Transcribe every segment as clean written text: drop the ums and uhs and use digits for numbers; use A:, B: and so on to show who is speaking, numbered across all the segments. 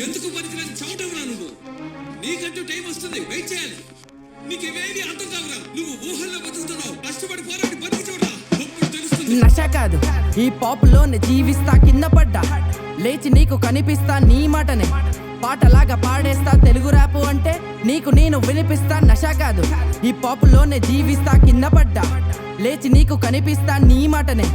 A: ఎందుకు పనికిరాని చవటవురా నువ్వు. నీకంటూ టైం వస్తుంది, వెయిట్ చేయాలి. నీకేమేమి అర్థం కావురా. నువ్వు ఊహల్లో బతుకుతున్నావు. కష్టపడి పోరాడి బతికి చూడరా, అప్పుడు తెలుస్తుంది.
B: నశ కాదు ఈ పాప్ లోనే జీవిస్తా, కింద పడ్డా లేచి నీకు కనిపిస్తా నీ మాటనే పాటలాగా పాడేస్తా. తెలుగు ర్యాపు అంటే నీకు నేను వినిపిస్తా. నశ కాదు ఈ పాప్ లోనే జీవిస్తా, కింద పడ్డా లేచి నీకు కనిపిస్తా నీ మాటనే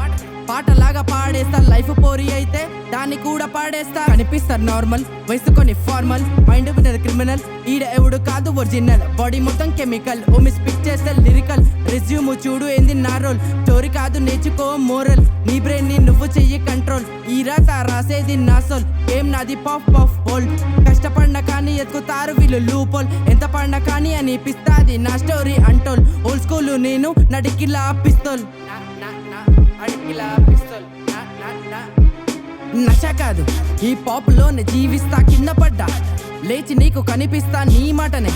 B: పాటలాగా పాడేస్తా. లైఫ్ పోరి అయితే దాన్ని కూడా పాడేస్తా. కనిపిస్తా నార్మల్, వయసుకొని ఫార్మల్, మైండ్ వినర్ క్రిమినల్. ఈడ ఎవడు కాదు ఒరిజినల్, బాడీ మొత్తం కెమికల్. ఓ మిస్ పిక్ చేస్తే లిరికల్, రెజ్యూమ్ చూడు ఏంది నా రోల్. స్టోరీ కాదు నేర్చుకో మోరల్, నీ బ్రెయిన్ ని నువ్వు చెయ్యి కంట్రోల్. ఈ రాత రాసేది నా సోల్, ఏం నాది పఫ్ పఫ్ బోల్డ్. కష్టపడినా కానీ ఎత్తుకుతారు వీళ్ళు లూపోల్. ఎంత పడినా కానీ అనిపిస్తాది నా స్టోరీ అంటోల్. ఓల్డ్ స్కూల్ నేను నడికిలా పిస్తోల్, నశ కాదు ఈ పాప్ లోనే జీవిస్తా, కింద పడ్డా లేచి నీకు కనిపిస్తా నీ మాటనే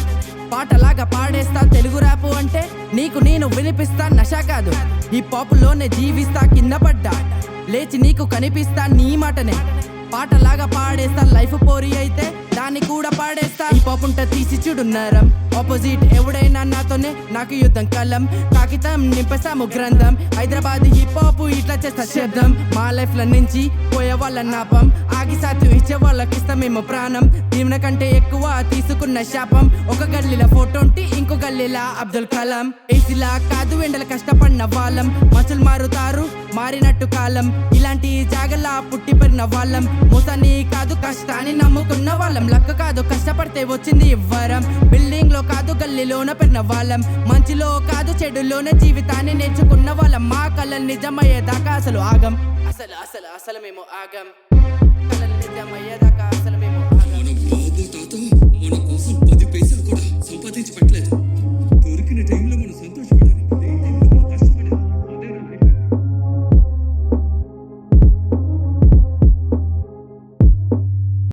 B: పాటలాగా పాడేస్తా. తెలుగు ర్యాపు అంటే నీకు నేను వినిపిస్తా. నశ కాదు ఈ పాప్ లోనే జీవిస్తా, కింద పడ్డా లేచి నీకు కనిపిస్తా నీ మాటనే పాటలాగా పాడేస్తా. లైఫ్ పోరి అయితే దాన్ని కూడా పాడేస్తా. ఈ పాప్ ఉంట తీసి చూడున్నారం, ఆపోజిట్ ఎవడైనా నాతోనే నాకు యుద్ధం కలం. కాగితం నింపేసాము గ్రంథం, హైదరాబాద్ హిప్ హాప్ ఇట్లా చేస్తా శబ్దం. మా లైఫ్ లో నుంచి పోయే వాళ్ళ నాపం, ఆగి సాధ్యం ఇచ్చే వాళ్ళకి ఇస్తాం మేము ప్రాణం. దీవెన కంటే ఎక్కువ తీసుకున్న శాపం, ఒక గల్లీల 420 ఇంకో గల్లీల అబ్దుల్ కలాం. ఏసీలా కాదు ఎండల కష్టపడిన వాళ్ళం, మనుషులు మారుతారు మారినట్టు కాలం. ఇలాంటి జాగలా పుట్టి పెరిగిన వాళ్ళం, మోసాన్ని కాదు కష్టాన్ని నమ్ముకున్న వాళ్ళం. లక్క కాదు కష్టపడితే వచ్చింది ఇవ్వరం, బిల్డింగ్ లో కాదు గల్లీలోన పెరిగిన వాళ్ళం. మంచిలో కాదు చెడులోనే జీవితాన్ని నేర్చుకున్న వాళ్ళం. మా కళలు నిజమయ్యేదాకా అసలు ఆగం, అసలు అసలు అసలు మేము ఆగం. కళలు నిజమయ్యేదాకా